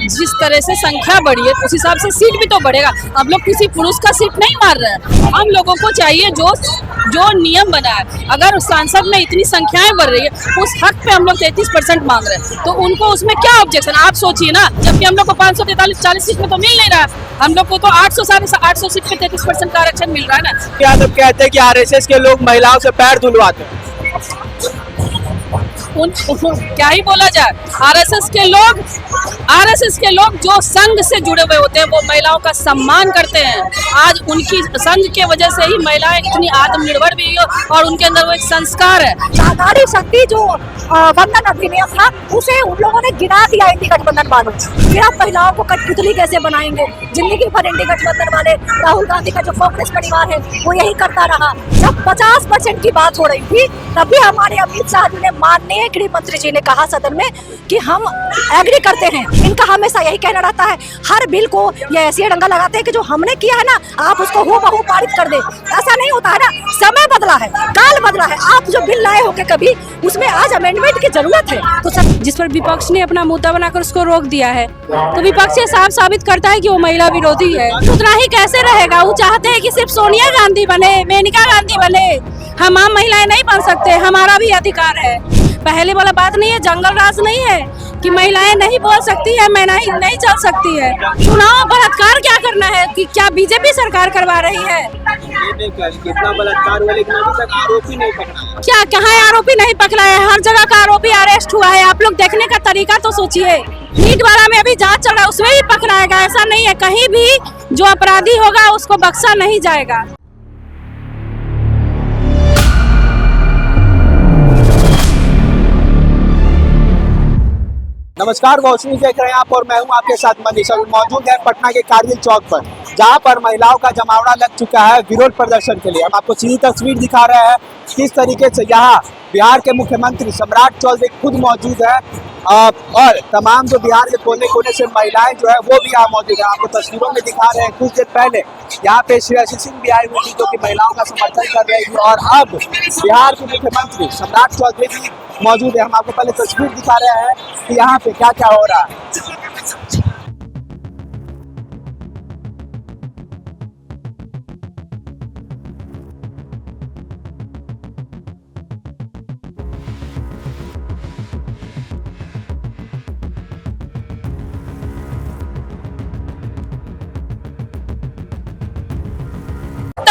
जिस तरह से संख्या बढ़ी है उस हिसाब से सीट भी तो बढ़ेगा। हम लोग किसी पुरुष का सीट नहीं मार रहे हैं। हम लोगों को चाहिए जो नियम बना है। अगर सांसद में इतनी संख्याएं बढ़ रही है उस हक पे हम लोग 33% मांग रहे हैं, तो उनको उसमें क्या ऑब्जेक्शन? आप सोचिए ना, जबकि हम लोग को 543-40 सीट में तो मिल नहीं रहा है, हम लोग को तो 800 सीट पे 33% का आरक्षण मिल रहा है ना। यादव कहते हैं कि आरएसएस के लोग महिलाओं से पैर धुलवाते हैं। क्या ही बोला जाए, आरएसएस के लोग जो संघ से जुड़े हुए होते हैं वो महिलाओं का सम्मान करते हैं। आज उनकी संघ के वजह से ही महिलाएं इतनी आत्मनिर्भर भी है और उनके अंदर वो एक संस्कार है। नारी शक्ति जो वंदन अधिनियम था उसे उन लोगों ने गिरा दिया इंडी गठबंधन वालों। फिर आप महिलाओं को कठपुतली कैसे बनाएंगे? जिंदगी भर इंडी गठबंधन वाले राहुल गांधी का जो कांग्रेस परिवार है वो यही करता रहा। जब 50% की बात हो रही थी तभी हमारे अमित शाह जी ने, माननीय गृह मंत्री जी ने कहा सदन में कि हम एग्री करते हैं। इनका हमेशा यही कहना रहता है, हर बिल को ये ऐसी डंगा लगाते हैं कि जो हमने किया है ना आप उसको हूबहू पारित कर दे। ऐसा नहीं होता है ना, समय बदला है, काल बदला है। आप जो बिल लाए होंगे कभी उसमें आज अमेंडमेंट की जरूरत है। तो जिस पर विपक्ष ने अपना मुद्दा बनाकर उसको रोक दिया है, तो विपक्ष ये साफ साबित करता है कि वो महिला विरोधी है। उतना ही कैसे रहेगा? वो चाहते हैं कि सिर्फ सोनिया गांधी बने, मेनका गांधी बने, हम आम महिलाएं नहीं बन सकते, हमारा भी अधिकार है। पहले वाला बात नहीं है, जंगल राज नहीं है कि महिलाएं नहीं बोल सकती है, महिलाएं नहीं चल सकती है। चुनाव बलात्कार क्या करना है कि क्या बीजेपी सरकार करवा रही है? कितना बलात्कार हुआ लेकिन अभी तक आरोपी नहीं पकड़ा। क्या कहाँ आरोपी नहीं पकड़ा है? हर जगह का आरोपी अरेस्ट हुआ है। आप लोग देखने का तरीका तो सोचिए। नीट वाला में अभी जांच चल रहा है, उसमें भी पकड़ाएगा। ऐसा नहीं है, कहीं भी जो अपराधी होगा उसको बख्शा नहीं जाएगा। नमस्कार, वॉचिंग देख रहे हैं आप और मैं हूं आपके साथ मनीष। मौजूद है पटना के कारगिल चौक पर, जहां पर महिलाओं का जमावड़ा लग चुका है विरोध प्रदर्शन के लिए। हम आपको सीधी तस्वीर दिखा रहे हैं किस तरीके से यहाँ बिहार के मुख्यमंत्री सम्राट चौधरी खुद मौजूद है और तमाम जो बिहार के कोने कोने से महिलाएं जो है वो भी यहाँ मौजूद है। आपको तस्वीरों में दिखा रहे हैं। कुछ देर पहले यहाँ पे श्रेयसी सिंह भी आई हुई थी जो कि महिलाओं का समर्थन कर रही थी और अब बिहार के मुख्यमंत्री सम्राट चौधरी भी मौजूद है। हम आपको पहले तस्वीर दिखा रहे हैं कि यहाँ पे क्या क्या हो रहा है।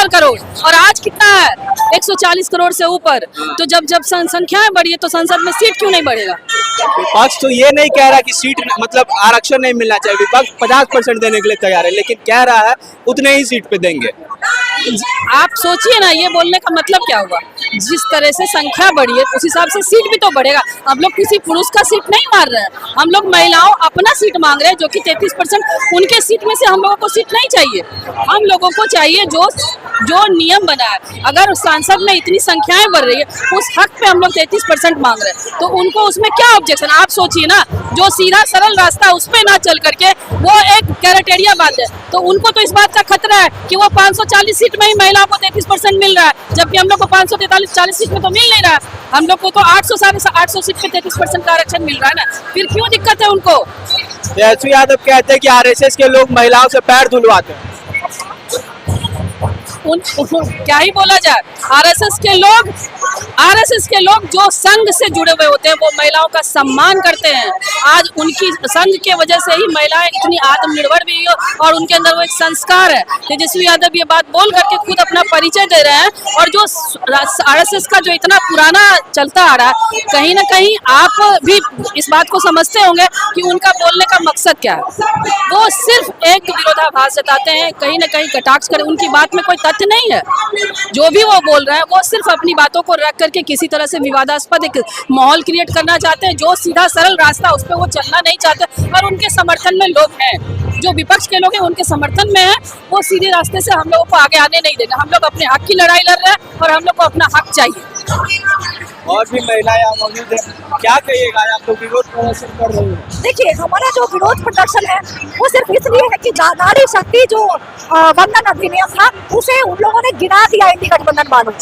करोड़ और आज कितना है? 140 करोड़ से ऊपर। तो जब संख्याएं बढ़ी है तो संसद में सीट क्यों नहीं बढ़ेगा? विपक्ष तो ये नहीं कह रहा कि सीट मतलब आरक्षण नहीं मिलना चाहिए। विपक्ष 50% देने के लिए तैयार है, लेकिन कह रहा है उतने ही सीट पे देंगे। आप सोचिए ना, ये बोलने का मतलब क्या हुआ? जिस तरह से संख्या बढ़ी है उस हिसाब से सीट भी तो बढ़ेगा। हम लोग किसी पुरुष का सीट नहीं मार रहे हैं। हम लोग महिलाओं अपना सीट मांग रहे हैं, जो कि 33%। उनके सीट में से हम लोगों को सीट नहीं चाहिए। हम लोगों को चाहिए जो नियम बना है। अगर सांसद में इतनी संख्याएं बढ़ रही है उस हक पे हम लोग 33% मांग रहे हैं, तो उनको उसमें क्या ऑब्जेक्शन? आप सोचिए ना, जो सीधा सरल रास्ता उस पे ना चल करके वो एक क्राइटेरिया बात है, तो उनको तो इस बात का खतरा है कि वो 540 सीट में ही महिलाओं को 33% मिल रहा है, जबकि हम लोग को 543-40 सीट में तो मिल नहीं रहा है। हम लोग को तो 800 सीट पे 33% का आरक्षण मिल रहा है ना, फिर क्यों दिक्कत है उनको? श्रेयसी यादव कहते हैं कि आरएसएस के लोग महिलाओं से पैर धुलवाते हैं। क्या ही बोला जाए, आरएसएस के लोग जो संघ से जुड़े हुए होते हैं वो महिलाओं का सम्मान करते हैं। आज उनकी संघ के वजह से ही महिलाएं इतनी आत्मनिर्भर भी है और उनके अंदर वो एक संस्कार है। तेजस्वी यादव ये बात बोल करके खुद अपना परिचय दे रहे हैं। और जो आरएसएस का जो इतना पुराना चलता आ रहा है, कहीं ना कहीं आप भी इस बात को समझते होंगे कि उनका बोलने का मकसद क्या है। वो सिर्फ एक विरोधाभास जताते हैं, कहीं ना कहीं कटाक्ष करें। उनकी बात में कोई तथ्य नहीं है। जो भी वो बोल रहे हैं वो सिर्फ अपनी बातों को रख करके किसी तरह से विवादास्पद एक माहौल क्रिएट करना चाहते हैं। जो सीधा सरल रास्ता उस पर वो चलना नहीं चाहते। और उनके समर्थन में लोग हैं, जो विपक्ष के लोग हैं उनके समर्थन में हैं। वो सीधे रास्ते से हम लोगों को आगे आने नहीं देंगे। हम लोग अपने हक की लड़ाई लड़ रहे हैं और हम लोग को अपना हक चाहिए। और भी महिलाएं मौजूद है, क्या कहिएगा? आप लोग विरोध प्रदर्शन कर रहे हैं। देखिए, हमारा जो विरोध प्रदर्शन है वो सिर्फ इसलिए है कि नारी शक्ति जो वंदन अधिनियम था उसे उन लोगों ने गिरा दिया इंडी गठबंधन वालों।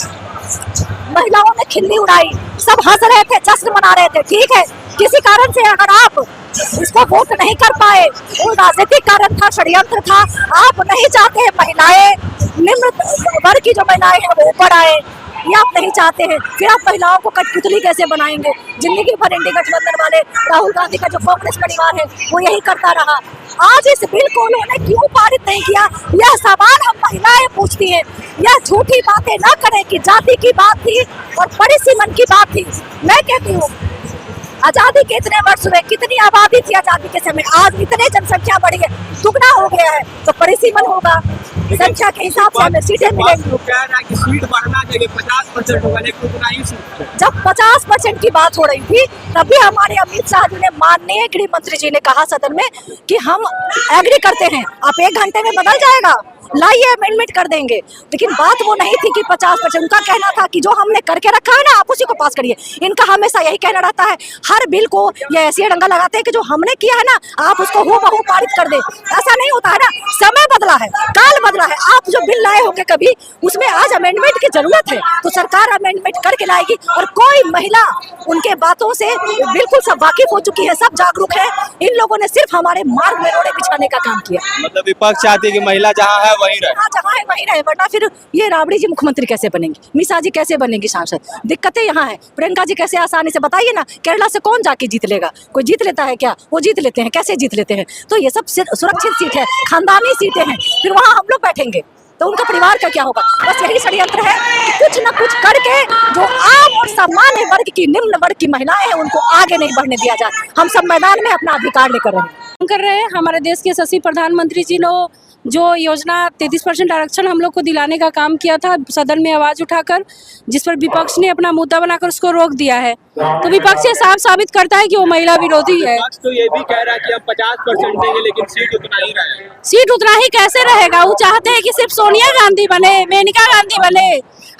महिलाओं ने खिल्ली उड़ाई, सब हंस रहे थे, जश्न मना रहे थे। ठीक है, किसी कारण से अगर आप इसको वोट नहीं कर पाए, वो राजनीतिक कारण था, षड्यंत्र था, आप नहीं चाहते हैं महिलाएं, निम्न वर्ग की जो महिलाएं हैं वो ऊपर आए, ये आप नहीं चाहते हैं, फिर आप महिलाओं को कठपुतली कैसे बनाएंगे? जिंदगी भर इंडी गठबंधन वाले राहुल गांधी का जो कांग्रेस परिवार है वो यही करता रहा। आज इस बिल को उन्होंने क्यों पारित नहीं किया, यह सवाल हम महिलाएं पूछती हैं। यह झूठी बातें न करें कि जाति की बात थी और परिसीमन की बात थी। मैं कहती हूँ आजादी के इतने वर्ष हुए, कितनी आबादी थी आजादी के समय, आज इतने जनसंख्या बढ़ी है, दुगना हो गया है, तो परिसीमन होगा, संख्या के हिसाब से हमें सीटें मिलेंगी। कि सीट बढ़ना चाहिए, 50% होगा, लेकिन उतना ही सीट। जब 50% की बात हो रही थी तभी हमारे अमित शाह जी ने, माननीय गृह मंत्री जी ने कहा सदन में कि हम एग्री करते हैं, आप 1 घंटे में बदल जाएगा, लाइए अमेंडमेंट कर देंगे। लेकिन बात वो नहीं थी कि 50%, उनका कहना था कि जो हमने करके रखा है ना आप उसी को पास करिए। इनका हमेशा यही कहना रहता है, हर बिल को ये ऐसी डंगा लगाते हैं कि जो हमने किया है ना आप उसको हूबहू पारित कर दे। ऐसा नहीं होता है ना, समय बदला है, काल बदला है। आप जो बिल लाए होंगे कभी, उसमें आज अमेंडमेंट की जरूरत है तो सरकार अमेंडमेंट करके लाएगी। और कोई महिला उनके बातों से बिल्कुल सब वाकिफ हो चुकी है, सब जागरूक है। इन लोगों ने सिर्फ हमारे मार्ग में रोड़े बिछाने का काम किया। मतलब विपक्ष चाहती है कि महिला जहाँ है वहीं रहे, जहाँ है वहीं रहे, वरना फिर ये राबड़ी जी मुख्यमंत्री कैसे बनेंगी, मीसा जी कैसे बनेंगी सांसद? दिक्कतें यहाँ है। प्रियंका जी कैसे आसानी से, बताइए ना, केरला से कौन जाके जीत लेगा? कोई जीत लेता है क्या? वो जीत लेते हैं, कैसे जीत लेते हैं? तो ये सब सुरक्षित सीट है, खानदानी सीटें हैं, फिर वहाँ हम लोग बैठेंगे तो उनका परिवार का क्या होगा? बस यही षड्यंत्र है कि कुछ न कुछ करके जो आम और सामान्य वर्ग की, निम्न वर्ग की महिलाएं हैं उनको आगे नहीं बढ़ने दिया जाए। हम सब मैदान में अपना अधिकार लेकर रहे हैं। हमारे देश के यशस्वी प्रधानमंत्री जी ने जो योजना 33% आरक्षण हम लोग को दिलाने का काम किया था सदन में आवाज उठाकर, जिस पर विपक्ष ने अपना मुद्दा बनाकर उसको रोक दिया है, तो विपक्ष ये साफ साबित करता है कि वो महिला विरोधी है। तो ये भी कह रहा है कि हम 50% देंगे लेकिन सीट उतना ही रहेगा। सीट उतना ही कैसे रहेगा? वो चाहते हैं कि सिर्फ सोनिया गांधी बने, मेनका गांधी बने,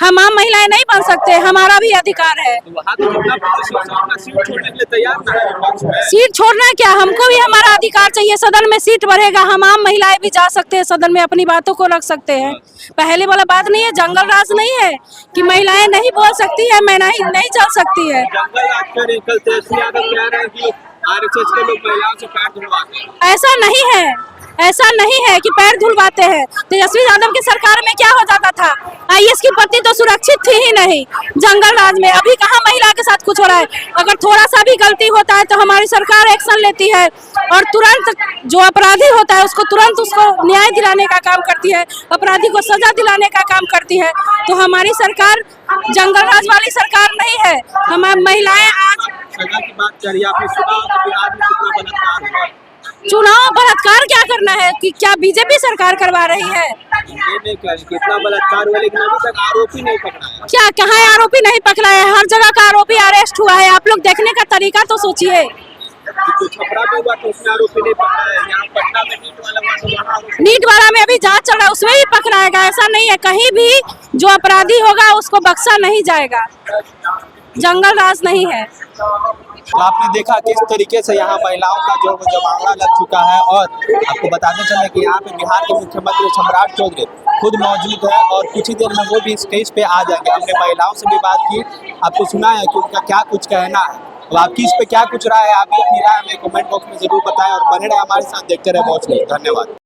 हम आम महिलाएं नहीं बन सकते, हमारा भी अधिकार है। सीट छोड़ने के लिए तैयार ना है विपक्ष में। सीट छोड़ना क्या, हमको भी हमारा अधिकार चाहिए। सदन में सीट बढ़ेगा, हम आम महिलाएं भी जा सकते हैं, सदन में अपनी बातों को रख सकते हैं। पहले वाला बात नहीं है, जंगल राज नहीं है कि महिलाएं नहीं बोल सकती है, महिलाएं नहीं चल सकती है। जंगल राज कर कल तेजस्वी यादव कह रहे हैं कि आरएसएस के लोग महिलाओं से पैर धुलवाते हैं। ऐसा नहीं है, ऐसा नहीं है कि पैर धुलवाते हैं। तेजस्वी यादव की सरकार में क्या हो जाता था, आईएएस की पत्नी तो सुरक्षित थी ही नहीं जंगल राज में। अभी कहाँ महिला के साथ कुछ हो रहा है? अगर थोड़ा सा भी गलती होता है तो हमारी सरकार एक्शन लेती है और तुरंत जो अपराधी होता है उसको तुरंत उसको न्याय दिलाने का काम करती है, अपराधी को सजा दिलाने का काम करती है। तो हमारी सरकार जंगल राज वाली सरकार नहीं है। हमारी महिलाएं आज सजा की बात कर रही है, आपने सुना कि बिहार में कितना बलात्कार हुआ? चुनाव बलात्कार क्या करना है कि क्या बीजेपी सरकार करवा रही है? ये नहीं कह रही कितना बलात्कार हुआ, लेकिन अभी तक आरोपी नहीं पकड़ा है। क्या कहाँ आरोपी नहीं पकड़ा है? हर जगह का आरोपी अरेस्ट हुआ है। आप लोग देखने का तरीका तो सोचिए। जो छपरा में हुआ तो उसमें आरोपी नहीं पकड़ा है, यहाँ पटना में नीट वाला में अभी जांच चल रहा है, उसमें ही पकड़ाएगा। ऐसा नहीं है, कहीं भी जो अपराधी होगा उसको बख्शा नहीं जाएगा। जंगल राज नहीं है। तो आपने देखा किस तरीके से यहाँ महिलाओं का जो जमावड़ा लग चुका है। और आपको बताते चले कि यहाँ पे बिहार के मुख्यमंत्री सम्राट चौधरी खुद मौजूद है और कुछ ही देर में वो भी इस केस पे आ जाएंगे। हमने महिलाओं से भी बात की, आपको सुना है कि उनका क्या कुछ कहना है। अब आपकी इस पे क्या कुछ राय है, आप भी अपनी राय हमें कमेंट बॉक्स में जरूर बताएं और बने रहे हमारे साथ, देखते रहे वॉच न्यूज़। धन्यवाद।